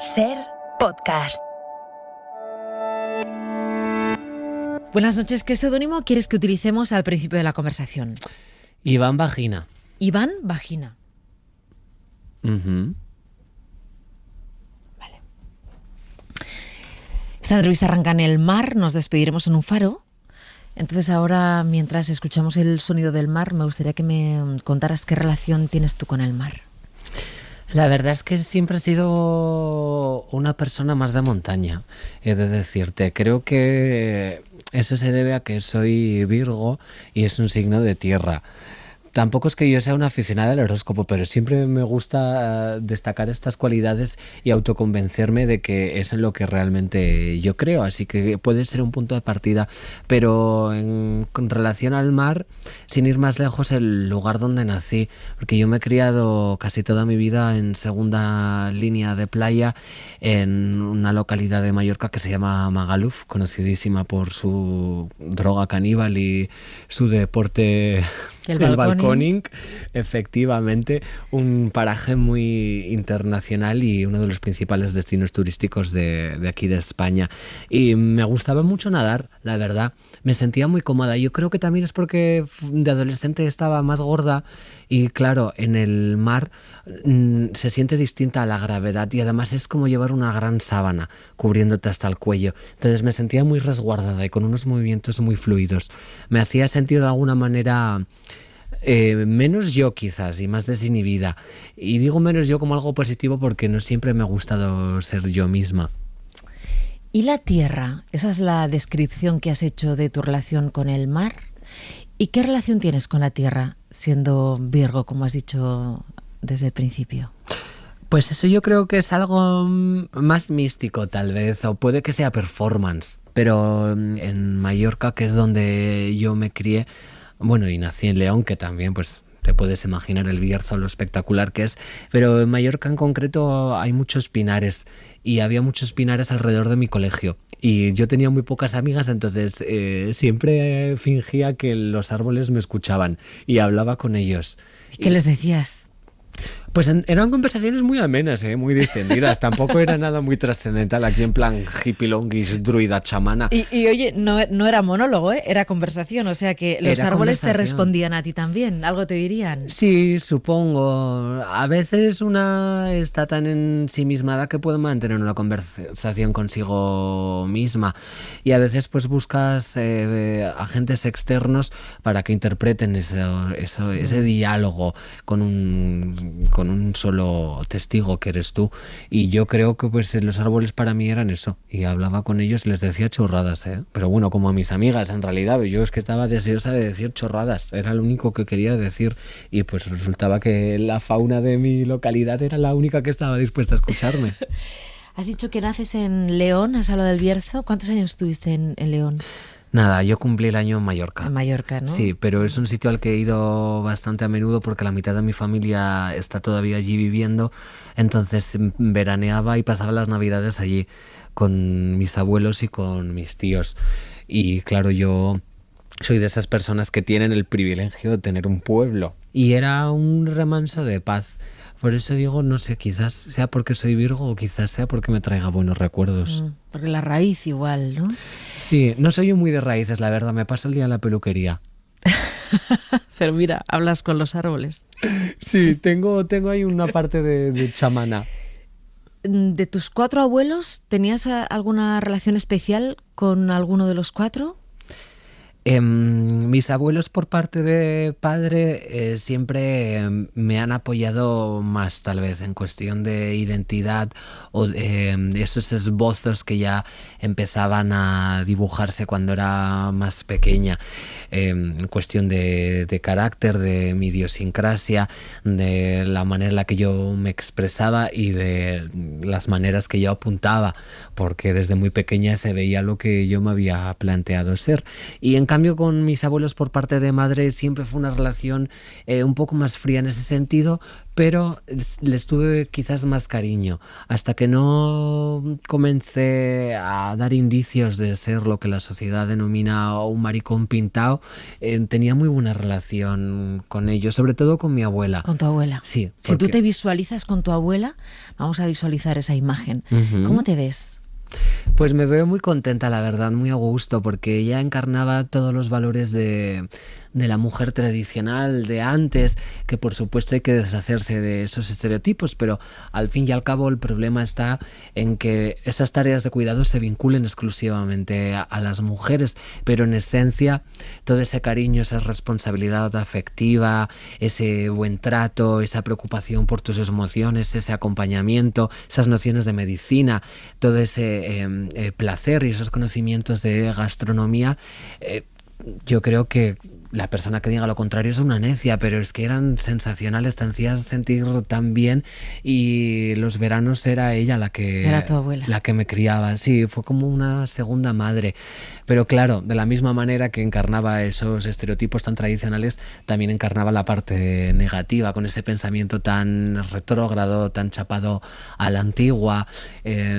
Ser Podcast. Buenas noches. ¿Qué seudónimo quieres que utilicemos al principio de la conversación? Iván Vagina. Iván Vagina. Uh-huh. Vale. Esta entrevista arranca en el mar, nos despediremos en un faro. Entonces ahora, mientras escuchamos el sonido del mar, me gustaría que me contaras qué relación tienes tú con el mar. La verdad es que siempre he sido una persona más de montaña, he de decirte. Creo que eso se debe a que soy Virgo y es un signo de tierra. Tampoco es que yo sea una aficionada al horóscopo, pero siempre me gusta destacar estas cualidades y autoconvencerme de que es en lo que realmente yo creo, así que puede ser un punto de partida. Pero con relación al mar, sin ir más lejos, el lugar donde nací, porque yo me he criado casi toda mi vida en segunda línea de playa en una localidad de Mallorca que se llama Magaluf, conocidísima por su droga caníbal y su deporte... El balconing, efectivamente, un paraje muy internacional y uno de los principales destinos turísticos de aquí de España. Y me gustaba mucho nadar, la verdad. Me sentía muy cómoda. Yo creo que también es porque de adolescente estaba más gorda y claro, en el mar se siente distinta a la gravedad y además es como llevar una gran sábana cubriéndote hasta el cuello. Entonces me sentía muy resguardada y con unos movimientos muy fluidos. Me hacía sentir de alguna manera... menos yo quizás y más desinhibida, y digo menos yo como algo positivo porque no siempre me ha gustado ser yo misma. ¿Y la tierra? Esa es la descripción que has hecho de tu relación con el mar. ¿Y qué relación tienes con la tierra siendo Virgo, como has dicho desde el principio? Pues eso yo creo que es algo más místico tal vez, o puede que sea performance, pero en Mallorca, que es donde yo me crié, bueno, y nací en León, que también, pues, te puedes imaginar el Bierzo, lo espectacular que es. Pero en Mallorca en concreto hay muchos pinares y había muchos pinares alrededor de mi colegio. Y yo tenía muy pocas amigas, entonces siempre fingía que los árboles me escuchaban y hablaba con ellos. ¿Y qué les decías? Pues eran conversaciones muy amenas, muy distendidas. Tampoco era nada muy trascendental aquí en plan hippilonguis, druida, chamana. Y oye, no era monólogo, era conversación. O sea que los árboles te respondían a ti también. ¿Algo te dirían? Sí, supongo. A veces una está tan ensimismada que puede mantener una conversación consigo misma. Y a veces pues buscas agentes externos para que interpreten ese diálogo con un solo testigo que eres tú. Y yo creo que pues los árboles para mí eran eso, y hablaba con ellos y les decía chorradas, pero bueno, como a mis amigas en realidad. Yo es que estaba deseosa de decir chorradas, era lo único que quería decir, y pues resultaba que la fauna de mi localidad era la única que estaba dispuesta a escucharme. Has dicho que naces en León, has hablado del Bierzo. ¿Cuántos años estuviste en León? Nada, yo cumplí el año en Mallorca. En Mallorca, ¿no? Sí, pero es un sitio al que he ido bastante a menudo porque la mitad de mi familia está todavía allí viviendo. Entonces veraneaba y pasaba las navidades allí con mis abuelos y con mis tíos. Y claro, yo soy de esas personas que tienen el privilegio de tener un pueblo. Y era un remanso de paz. Por eso digo, no sé, quizás sea porque soy Virgo o quizás sea porque me traiga buenos recuerdos. Porque la raíz igual, ¿no? Sí, no soy yo muy de raíces, la verdad, me paso el día en la peluquería. Pero mira, hablas con los árboles. Sí, tengo ahí una parte de chamana. ¿De tus 4 abuelos tenías alguna relación especial con alguno de los 4? Mis abuelos por parte de padre siempre me han apoyado más, tal vez en cuestión de identidad o de esos esbozos que ya empezaban a dibujarse cuando era más pequeña, en cuestión de carácter, de mi idiosincrasia, de la manera en la que yo me expresaba y de las maneras que yo apuntaba, porque desde muy pequeña se veía lo que yo me había planteado ser. Y en cambio con mis abuelos por parte de madre siempre fue una relación un poco más fría en ese sentido, pero les tuve quizás más cariño, hasta que no comencé a dar indicios de ser lo que la sociedad denomina un maricón pintado. Tenía muy buena relación con ellos, sobre todo con mi abuela. Con tu abuela. Sí. Si tú te visualizas con tu abuela, vamos a visualizar esa imagen. ¿Cómo te ves? Pues me veo muy contenta, la verdad, muy a gusto, porque ella encarnaba todos los valores de la mujer tradicional de antes, que por supuesto hay que deshacerse de esos estereotipos, pero al fin y al cabo el problema está en que esas tareas de cuidado se vinculen exclusivamente a las mujeres, pero en esencia todo ese cariño, esa responsabilidad afectiva, ese buen trato, esa preocupación por tus emociones, ese acompañamiento, esas nociones de medicina, todo ese placer y esos conocimientos de gastronomía, yo creo que la persona que diga lo contrario es una necia, pero es que eran sensacionales, te hacían sentir tan bien, y los veranos era ella Era tu abuela. la que me criaba. Sí, fue como una segunda madre. Pero claro, de la misma manera que encarnaba esos estereotipos tan tradicionales, también encarnaba la parte negativa, con ese pensamiento tan retrógrado, tan chapado a la antigua,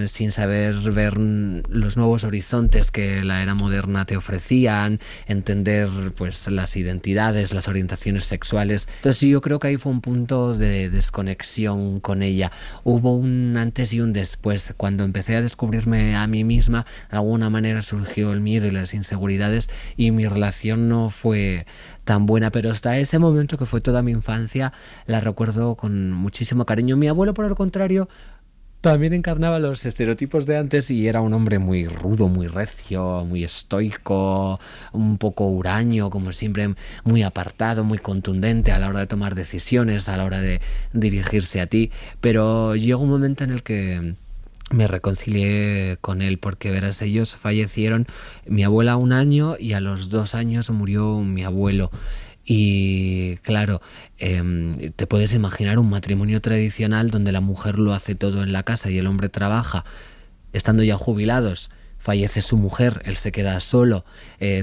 sin saber ver los nuevos horizontes que la era moderna te ofrecían, entender pues las identidades, las orientaciones sexuales. Entonces yo creo que ahí fue un punto de desconexión con ella. Hubo un antes y un después. Cuando empecé a descubrirme a mí misma, de alguna manera surgió el miedo y las inseguridades, y mi relación no fue tan buena, pero hasta ese momento, que fue toda mi infancia, la recuerdo con muchísimo cariño. Mi abuelo, por el contrario, también encarnaba los estereotipos de antes, y era un hombre muy rudo, muy recio, muy estoico, un poco huraño, como siempre, muy apartado, muy contundente a la hora de tomar decisiones, a la hora de dirigirse a ti. Pero llegó un momento en el que me reconcilié con él, porque verás, ellos fallecieron, mi abuela 1 año, y a los 2 años murió mi abuelo. Y claro, te puedes imaginar un matrimonio tradicional donde la mujer lo hace todo en la casa y el hombre trabaja. Estando ya jubilados, fallece su mujer, él se queda solo,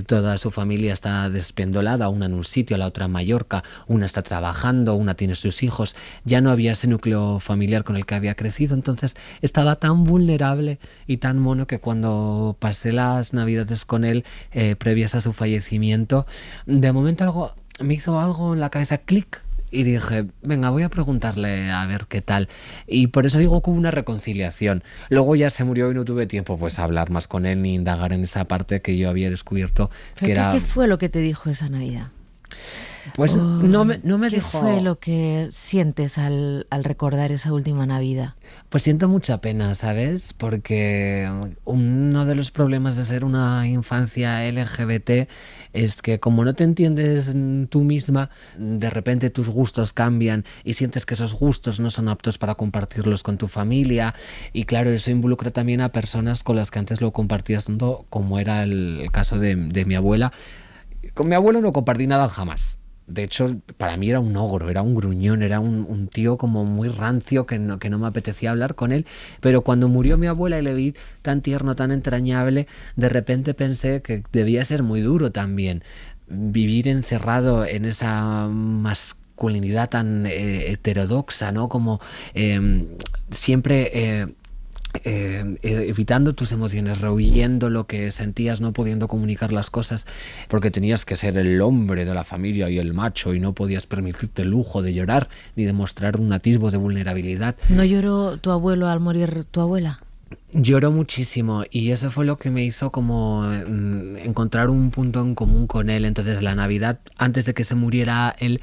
toda su familia está despendolada, una en un sitio, la otra en Mallorca, una está trabajando, una tiene sus hijos. Ya no había ese núcleo familiar con el que había crecido, entonces estaba tan vulnerable y tan mono que cuando pasé las navidades con él, previas a su fallecimiento, de momento me hizo algo en la cabeza, clic, y dije, venga, voy a preguntarle a ver qué tal. Y por eso digo que hubo una reconciliación. Luego ya se murió y no tuve tiempo pues a hablar más con él ni indagar en esa parte que yo había descubierto. ¿Qué fue lo que te dijo esa Navidad? Pues no me dijo... ¿Qué fue lo que sientes al recordar esa última Navidad? Pues siento mucha pena, ¿sabes? Porque uno de los problemas de ser una infancia LGBT es que, como no te entiendes tú misma, de repente tus gustos cambian y sientes que esos gustos no son aptos para compartirlos con tu familia. Y claro, eso involucra también a personas con las que antes lo compartías tanto, como era el caso de mi abuela. Con mi abuelo no compartí nada jamás. De hecho, para mí era un ogro, era un gruñón, era un tío como muy rancio, que no me apetecía hablar con él. Pero cuando murió mi abuela y le vi tan tierno, tan entrañable, de repente pensé que debía ser muy duro también vivir encerrado en esa masculinidad tan heterodoxa, ¿no? Como siempre... evitando tus emociones, rehuyendo lo que sentías, no pudiendo comunicar las cosas, porque tenías que ser el hombre de la familia y el macho, y no podías permitirte el lujo de llorar ni de mostrar un atisbo de vulnerabilidad. ¿No lloró tu abuelo al morir tu abuela? Lloró muchísimo, y eso fue lo que me hizo como encontrar un punto en común con él. Entonces la Navidad, antes de que se muriera él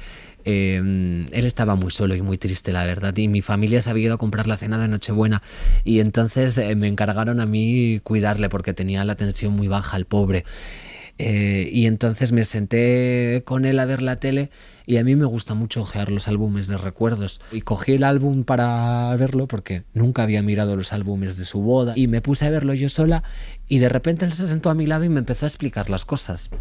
estaba muy solo y muy triste, la verdad, y mi familia se había ido a comprar la cena de Nochebuena, y entonces me encargaron a mí cuidarle, porque tenía la tensión muy baja el pobre. Y entonces me senté con él a ver la tele, y a mí me gusta mucho ojear los álbumes de recuerdos, y cogí el álbum para verlo porque nunca había mirado los álbumes de su boda, y me puse a verlo yo sola, y de repente él se sentó a mi lado y me empezó a explicar las cosas.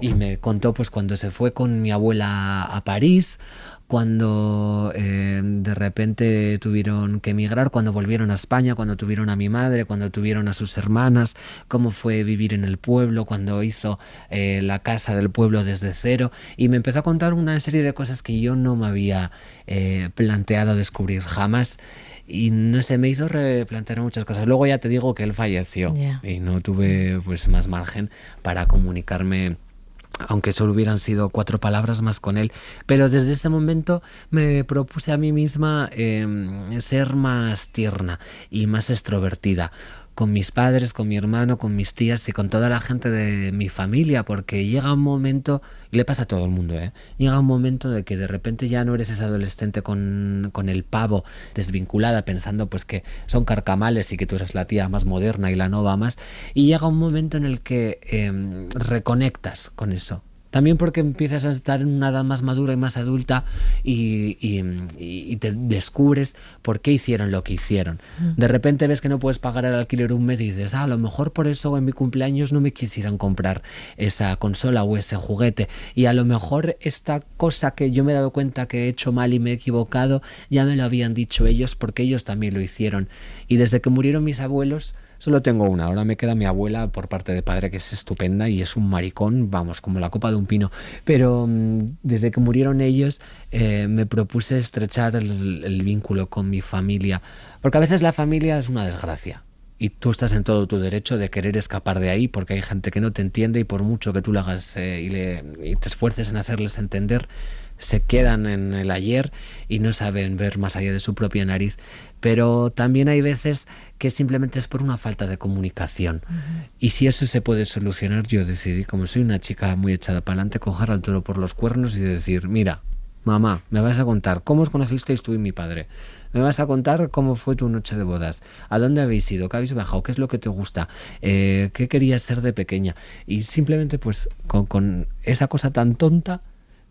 y me contó pues cuando se fue con mi abuela a París, cuando de repente tuvieron que emigrar, cuando volvieron a España, cuando tuvieron a mi madre, cuando tuvieron a sus hermanas, cómo fue vivir en el pueblo, cuando hizo la casa del pueblo desde cero, y me empezó a contar una serie de cosas que yo no me había planteado descubrir jamás. Y no sé, me hizo replantear muchas cosas. Luego ya te digo que él falleció y no tuve pues más margen para comunicarme, aunque solo hubieran sido 4 palabras más con él. Pero desde ese momento me propuse a mí misma ser más tierna y más extrovertida con mis padres, con mi hermano, con mis tías y con toda la gente de mi familia, porque llega un momento, y le pasa a todo el mundo, llega un momento de que de repente ya no eres ese adolescente con el pavo desvinculada, pensando pues que son carcamales y que tú eres la tía más moderna y la nova más, y llega un momento en el que reconectas con eso. También porque empiezas a estar en una edad más madura y más adulta y te descubres por qué hicieron lo que hicieron. De repente ves que no puedes pagar el alquiler un mes y dices, a lo mejor por eso en mi cumpleaños no me quisieran comprar esa consola o ese juguete. Y a lo mejor esta cosa que yo me he dado cuenta que he hecho mal y me he equivocado, ya me lo habían dicho ellos porque ellos también lo hicieron. Y desde que murieron mis abuelos, solo tengo una. Ahora me queda mi abuela por parte de padre, que es estupenda y es un maricón, vamos, como la copa de un pino. Pero desde que murieron ellos me propuse estrechar el vínculo con mi familia. Porque a veces la familia es una desgracia. Y tú estás en todo tu derecho de querer escapar de ahí, porque hay gente que no te entiende y por mucho que tú lo hagas y te esfuerces en hacerles entender, se quedan en el ayer y no saben ver más allá de su propia nariz. Pero también hay veces que simplemente es por una falta de comunicación. Y si eso se puede solucionar, yo decidí, como soy una chica muy echada para adelante, coger al toro por los cuernos y decir, mira, mamá, me vas a contar cómo os conocisteis tú y mi padre. Me vas a contar cómo fue tu noche de bodas, a dónde habéis ido, qué habéis viajado, qué es lo que te gusta, qué querías ser de pequeña. Y simplemente pues con esa cosa tan tonta,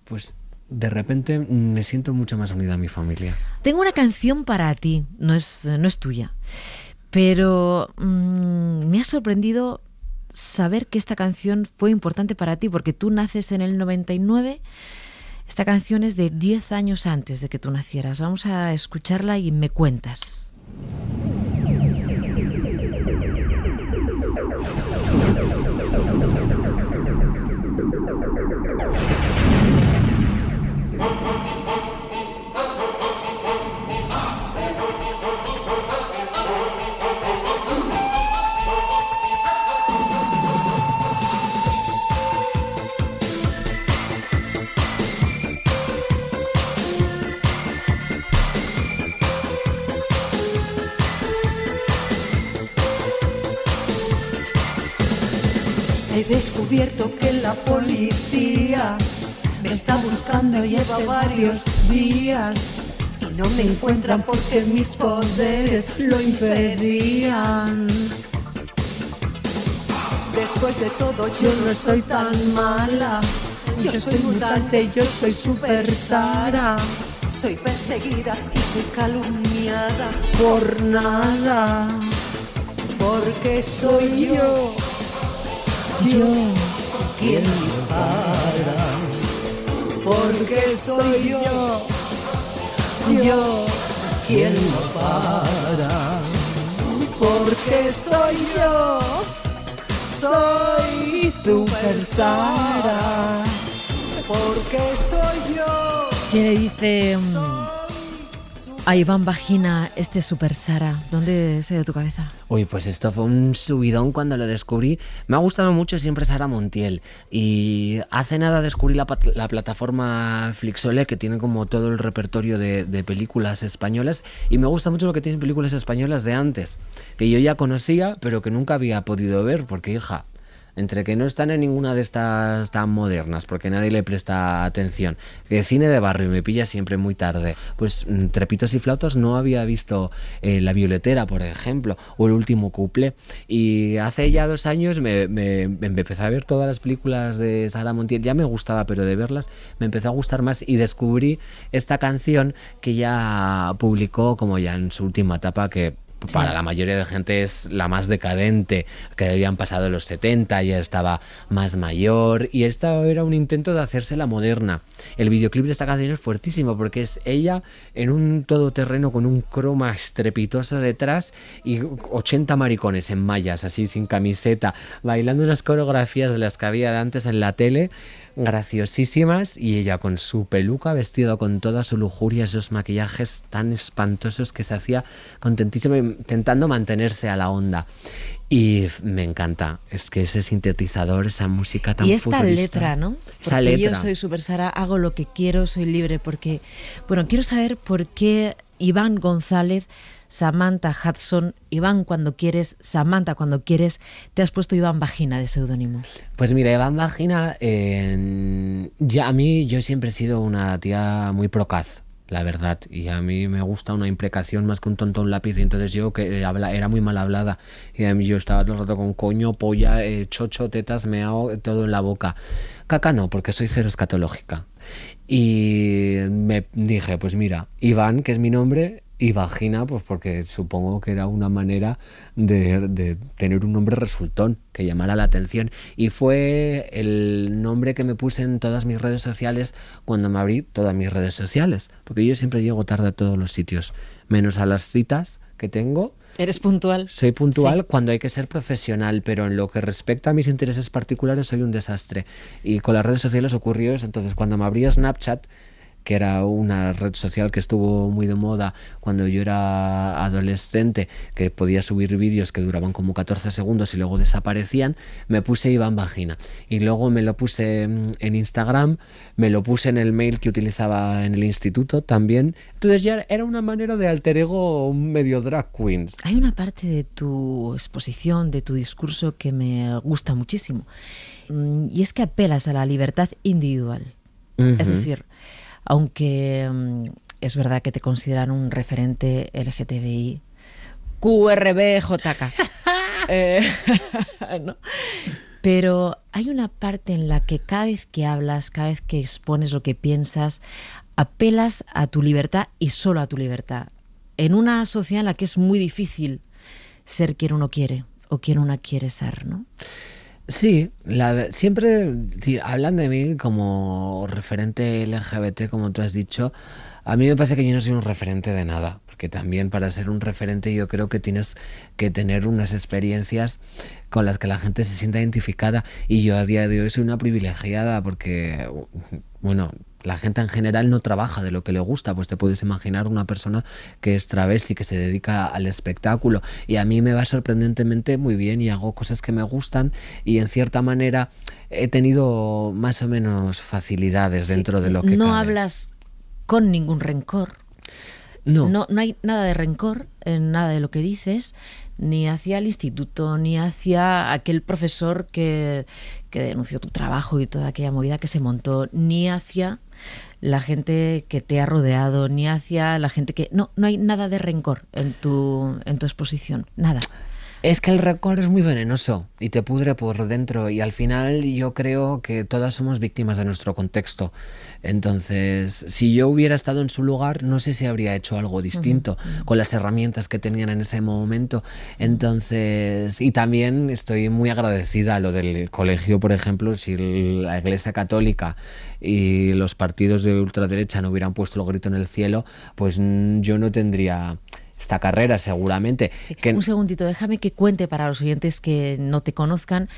pues de repente me siento mucho más unida a mi familia. Tengo una canción para ti, no es tuya, pero me ha sorprendido saber que esta canción fue importante para ti, porque tú naces en el 99, esta canción es de 10 años antes de que tú nacieras. Vamos a escucharla y me cuentas. He descubierto que la policía me está buscando, lleva varios días y no me encuentran porque mis poderes lo impedían. Después de todo yo no soy tan mala, yo soy mutante, yo soy Super Sara. Soy perseguida y soy calumniada por nada, porque soy yo quien dispara, porque soy yo quien no para, porque soy Super Sara, porque soy yo. ¿Qué dice a Iván Vagina este Super Sara? ¿Dónde se dio tu cabeza? Uy, pues esto fue un subidón cuando lo descubrí. Me ha gustado mucho siempre Sara Montiel. Y hace nada descubrí la plataforma Flixole, que tiene como todo el repertorio de películas españolas. Y me gusta mucho lo que tienen películas españolas de antes, que yo ya conocía, pero que nunca había podido ver, porque hija, entre que no están en ninguna de estas tan modernas, porque nadie le presta atención, que cine de barrio me pilla siempre muy tarde, pues Trepitos y Flautas no había visto La Violetera, por ejemplo, o El Último Cuplé, y hace ya 2 años me empecé a ver todas las películas de Sara Montiel. Ya me gustaba, pero de verlas me empezó a gustar más y descubrí esta canción que ya publicó como ya en su última etapa, que para la mayoría de gente es la más decadente, que habían pasado los 70, ya estaba más mayor, y esta era un intento de hacerse la moderna. El videoclip de esta canción es fuertísimo porque es ella en un todoterreno con un croma estrepitoso detrás y 80 maricones en mallas, así sin camiseta, bailando unas coreografías de las que había antes en la tele, graciosísimas, y ella con su peluca, vestido con toda su lujuria, esos maquillajes tan espantosos que se hacía, contentísima, intentando mantenerse a la onda. Y me encanta, es que ese sintetizador, esa música tan futurista. Y esta letra, ¿no? Esa porque letra. Yo soy Super Sara, hago lo que quiero, soy libre, porque... Bueno, quiero saber por qué Iván González, Samantha Hudson, Iván cuando quieres, Samantha cuando quieres, te has puesto Iván Vagina de seudónimo. Pues mira, Iván Vagina, ya a mmí, yo siempre he sido una tía muy procaz, la verdad, y a mí me gusta una imprecación más que un tonto un lápiz, y entonces yo que era muy mal hablada, y a mí yo estaba todo el rato con coño, polla, chocho, tetas, meao, todo en la boca. Caca no, porque soy cero escatológica. Y me dije, pues mira, Iván, que es mi nombre, y Vagina, pues porque supongo que era una manera de tener un nombre resultón, que llamara la atención. Y fue el nombre que me puse en todas mis redes sociales cuando me abrí todas mis redes sociales. Porque yo siempre llego tarde a todos los sitios, menos a las citas que tengo. ¿Eres puntual? Soy puntual sí. Cuando hay que ser profesional, pero en lo que respecta a mis intereses particulares soy un desastre. Y con las redes sociales ocurrió eso. Entonces, cuando me abrí Snapchat, que era una red social que estuvo muy de moda cuando yo era adolescente, que podía subir vídeos que duraban como 14 segundos y luego desaparecían, me puse Iván Vagina. Y luego me lo puse en Instagram, me lo puse en el mail que utilizaba en el instituto también. Entonces ya era una manera de alter ego medio drag queens. Hay una parte de tu exposición, de tu discurso, que me gusta muchísimo. Y es que apelas a la libertad individual. Es decir, aunque es verdad que te consideran un referente LGTBI, QRBJK, ¿no? Pero hay una parte en la que cada vez que hablas, cada vez que expones lo que piensas, apelas a tu libertad y solo a tu libertad. En una sociedad en la que es muy difícil ser quien uno quiere o quien una quiere ser, ¿no? Sí, siempre hablan de mí como referente LGBT, como tú has dicho. A mí me parece que yo no soy un referente de nada, porque también para ser un referente yo creo que tienes que tener unas experiencias con las que la gente se sienta identificada, y yo a día de hoy soy una privilegiada porque, bueno, la gente en general no trabaja de lo que le gusta. Pues te puedes imaginar una persona que es travesti, que se dedica al espectáculo, y a mí me va sorprendentemente muy bien y hago cosas que me gustan, y en cierta manera he tenido más o menos facilidades dentro de lo que no cabe. Hablas con ningún rencor. No hay nada de rencor en nada de lo que dices, ni hacia el instituto, ni hacia aquel profesor que denunció tu trabajo y toda aquella movida que se montó, ni hacia la gente que te ha rodeado, ni hacia la gente que... No hay nada de rencor en tu exposición, nada. Es que el rencor es muy venenoso y te pudre por dentro, y al final yo creo que todas somos víctimas de nuestro contexto. Entonces, si yo hubiera estado en su lugar, no sé si habría hecho algo distinto con las herramientas que tenían en ese momento. Entonces, y también estoy muy agradecida a lo del colegio, por ejemplo. Si la Iglesia Católica y los partidos de ultraderecha no hubieran puesto el grito en el cielo, pues yo no tendría esta carrera seguramente. Sí. Un segundito, déjame que cuente para los oyentes que no te conozcan,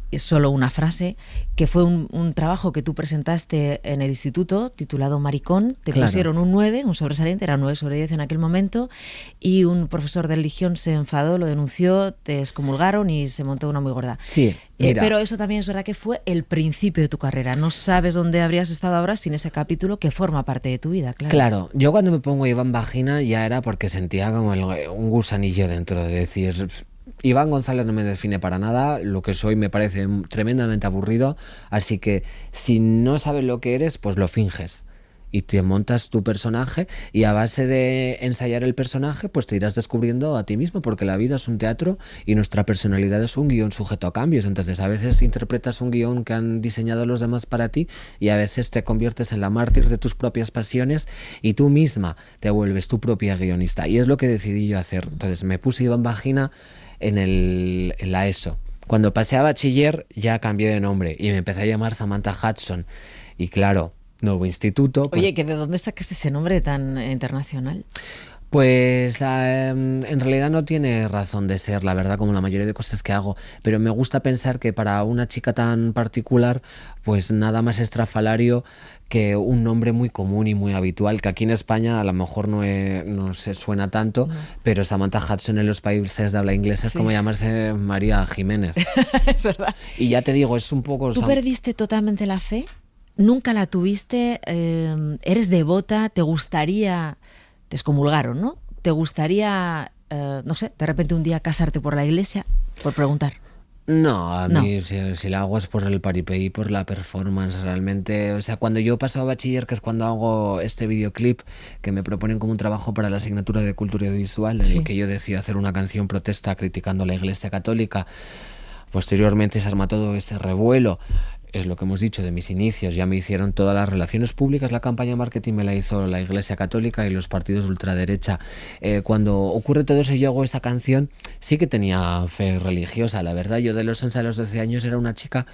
es solo una frase, que fue un trabajo que tú presentaste en el instituto titulado Maricón. Te pusieron un 9, un sobresaliente, era 9 sobre 10 en aquel momento, y un profesor de religión se enfadó, lo denunció, te excomulgaron y se montó una muy gorda. Sí, mira. Pero eso también es verdad que fue el principio de tu carrera. No sabes dónde habrías estado ahora sin ese capítulo que forma parte de tu vida, claro. Claro, yo cuando me pongo Iván Vagina ya era porque sentía como un gusanillo dentro, de decir... Iván González no me define para nada, lo que soy me parece tremendamente aburrido, así que si no sabes lo que eres, pues lo finges. y te montas tu personaje y a base de ensayar el personaje pues te irás descubriendo a ti mismo, porque la vida es un teatro y nuestra personalidad es un guión sujeto a cambios. Entonces a veces interpretas un guión que han diseñado los demás para ti y a veces te conviertes en la mártir de tus propias pasiones y tú misma te vuelves tu propia guionista, y es lo que decidí yo hacer. Entonces me puse Iván Vagina en la ESO. Cuando pasé a bachiller ya cambié de nombre y me empecé a llamar Samantha Hudson. Y claro, nuevo instituto. Oye, ¿que de dónde sacaste ese nombre tan internacional? Pues en realidad no tiene razón de ser, la verdad, como la mayoría de cosas que hago, pero me gusta pensar que para una chica tan particular, pues nada más estrafalario que un nombre muy común y muy habitual, que aquí en España a lo mejor no se suena tanto, pero Samantha Hudson en los países de habla inglesa es como llamarse María Jiménez. Es verdad. Y ya te digo, es un poco... ¿Tú perdiste totalmente la fe? ¿Nunca la tuviste? ¿Eres devota? ¿Te gustaría...? Te excomulgaron, ¿no? ¿Te gustaría, no sé, de repente un día casarte por la iglesia? Por preguntar. No, a mí si la hago es por el paripé y por la performance, realmente. O sea, cuando yo paso a bachiller, que es cuando hago este videoclip que me proponen como un trabajo para la asignatura de cultura audiovisual, en el que yo decido hacer una canción protesta criticando a la Iglesia Católica. Posteriormente se arma todo ese revuelo. Es lo que hemos dicho de mis inicios. Ya me hicieron todas las relaciones públicas, la campaña de marketing me la hizo la Iglesia Católica y los partidos de ultraderecha. Cuando ocurre todo eso y yo hago esa canción, sí que tenía fe religiosa, la verdad. Yo de los 11 a los 12 años era una chica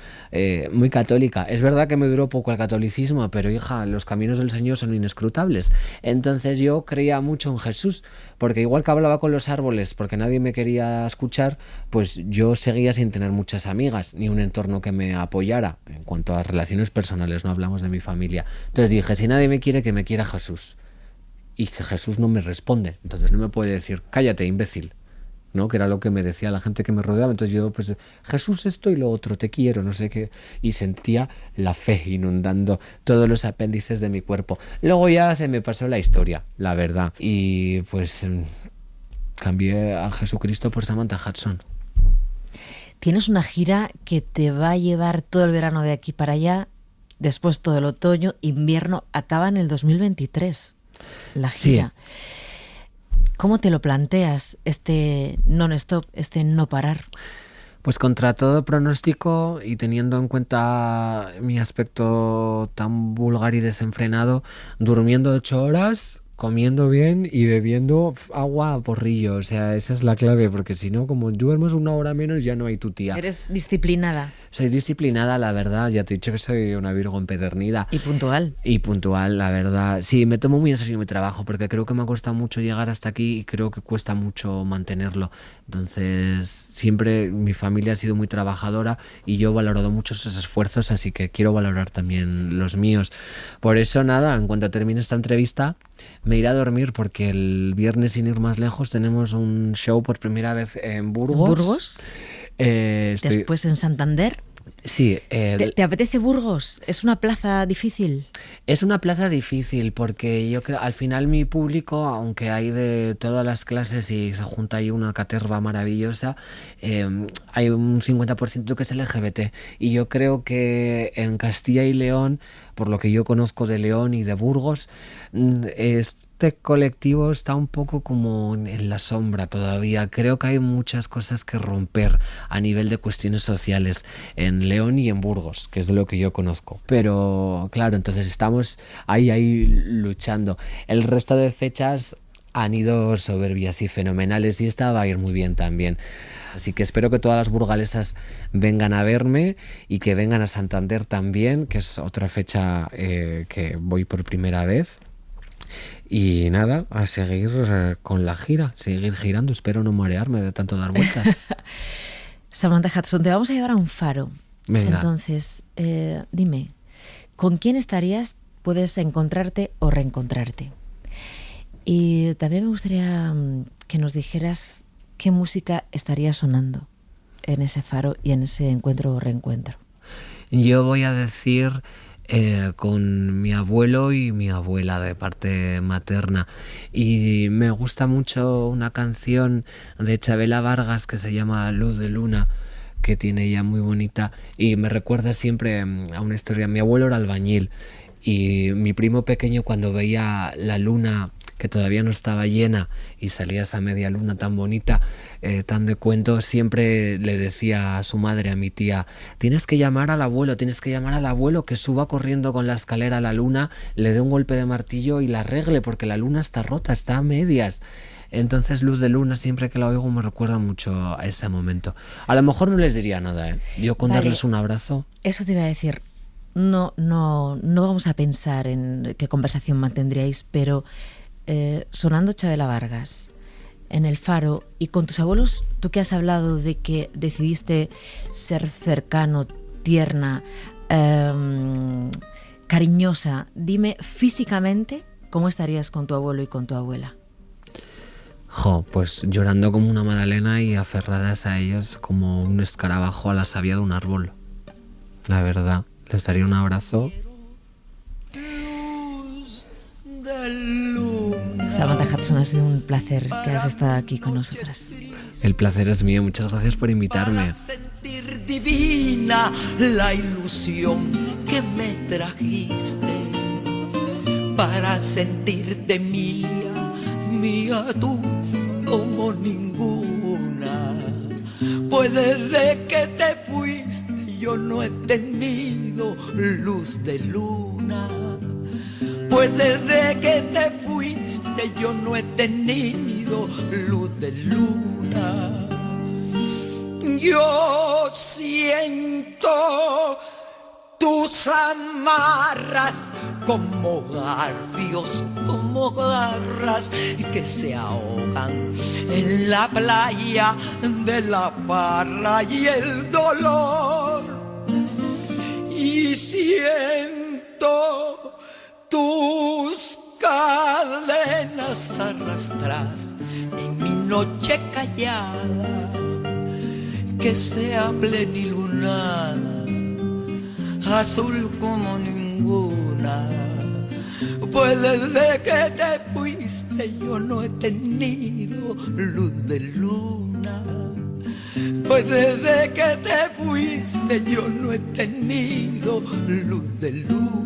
muy católica. Es verdad que me duró poco el catolicismo, pero hija, los caminos del Señor son inescrutables. Entonces yo creía mucho en Jesús, porque igual que hablaba con los árboles porque nadie me quería escuchar, pues yo seguía sin tener muchas amigas ni un entorno que me apoyara. En cuanto a relaciones personales, no hablamos de mi familia. Entonces dije, si nadie me quiere, que me quiera Jesús. Y que Jesús no me responde. Entonces no me puede decir, cállate, imbécil, ¿no? Que era lo que me decía la gente que me rodeaba. Entonces yo, pues, Jesús esto y lo otro, te quiero, no sé qué. Y sentía la fe inundando todos los apéndices de mi cuerpo. Luego ya se me pasó la historia, la verdad. Y pues cambié a Jesucristo por Samantha Hudson. Tienes una gira que te va a llevar todo el verano de aquí para allá, después todo el otoño, invierno, acaba en el 2023, la gira. Sí. ¿Cómo te lo planteas, este non-stop, este no parar? Pues contra todo pronóstico y teniendo en cuenta mi aspecto tan vulgar y desenfrenado, durmiendo 8 horas... comiendo bien y bebiendo agua a porrillo, o sea, esa es la clave, porque si no, como duermes 1 hora menos, ya no hay tu tía. ¿Eres disciplinada? Soy disciplinada, la verdad, ya te he dicho que soy una Virgo empedernida. Y puntual. Y puntual, la verdad. Sí, me tomo muy en serio mi trabajo, porque creo que me ha costado mucho llegar hasta aquí y creo que cuesta mucho mantenerlo. Entonces, siempre mi familia ha sido muy trabajadora y yo he valorado mucho esos esfuerzos, así que quiero valorar también los míos. Por eso, nada, en cuanto termine esta entrevista, me iré a dormir, porque el viernes, sin ir más lejos, tenemos un show por primera vez en Burgos. ¿Burgos? Después en Santander. Sí. ¿Te apetece Burgos? ¿Es una plaza difícil? Es una plaza difícil porque yo creo, al final mi público, aunque hay de todas las clases y se junta ahí una caterva maravillosa, hay un 50% que es LGBT. Y yo creo que en Castilla y León, por lo que yo conozco de León y de Burgos, este colectivo está un poco como en la sombra todavía. Creo que hay muchas cosas que romper a nivel de cuestiones sociales en León y en Burgos, que es de lo que yo conozco. Pero claro, entonces estamos ahí luchando. El resto de fechas han ido soberbias y fenomenales y esta va a ir muy bien también. Así que espero que todas las burgalesas vengan a verme y que vengan a Santander también, que es otra fecha que voy por primera vez. Y nada, a seguir con la gira, seguir girando. Espero no marearme de tanto dar vueltas. Samantha Hudson, te vamos a llevar a un faro. Venga. Entonces, dime, ¿con quién estarías? Puedes encontrarte o reencontrarte. Y también me gustaría que nos dijeras qué música estaría sonando en ese faro y en ese encuentro o reencuentro. Yo voy a decir con mi abuelo y mi abuela de parte materna, y me gusta mucho una canción de Chabela Vargas que se llama Luz de Luna, que tiene ella muy bonita y me recuerda siempre a una historia. Mi abuelo era albañil Y mi primo pequeño, cuando veía la luna que todavía no estaba llena y salía esa media luna tan bonita, tan de cuento, siempre le decía a su madre, a mi tía: tienes que llamar al abuelo que suba corriendo con la escalera a la luna, le dé un golpe de martillo y la arregle, porque la luna está rota, está a medias. Entonces Luz de Luna, siempre que la oigo, me recuerda mucho a ese momento. A lo mejor no les diría nada, ¿eh? Yo con darles un abrazo... Eso te iba a decir. No vamos a pensar en qué conversación mantendríais, pero sonando Chabela Vargas en El Faro y con tus abuelos, tú que has hablado de que decidiste ser cercano, tierna, cariñosa, dime físicamente cómo estarías con tu abuelo y con tu abuela. Pues llorando como una magdalena y aferradas a ellos como un escarabajo a la savia de un árbol. La verdad, les daría un abrazo. Samantha Hudson, ha sido un placer que has estado aquí con nosotras. El placer es mío, muchas gracias por invitarme. Para sentir divina la ilusión que me trajiste, para sentirte mía tú como ninguna. Pues desde que te fuiste yo no he tenido luz de luna. Pues desde que te fuiste yo no he tenido luz de luna. Yo siento tus amarras como garfios, como garras que se ahogan en la playa de la farra y el dolor. Y siento tus cadenas arrastras en mi noche callada, que sea plenilunada, azul como ninguna. Pues desde que te fuiste yo no he tenido luz de luna. Pues desde que te fuiste yo no he tenido luz de luna.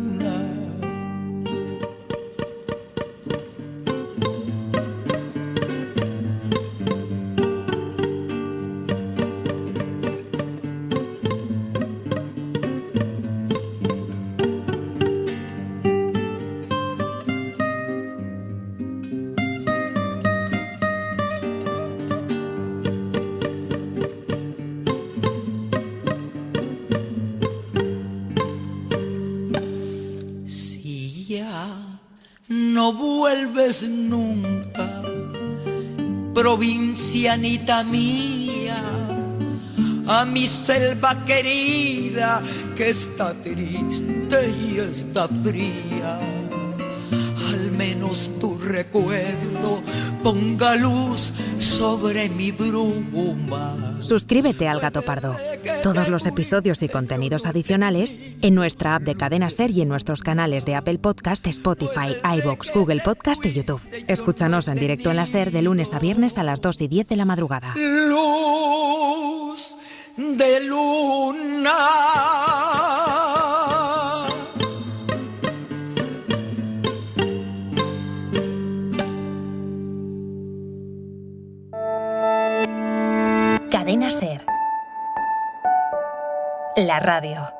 No vuelves nunca, provincianita mía, a mi selva querida que está triste y está fría. Al menos tu recuerdo ponga luz sobre mi bruma. Suscríbete al Gato Pardo. Todos los episodios y contenidos adicionales en nuestra app de Cadena Ser y en nuestros canales de Apple Podcast, Spotify, iVoox, Google Podcast y YouTube. Escúchanos en directo en la Ser de lunes a viernes a las 2:10 de la madrugada. Luz de luna. Cadena Ser. La radio.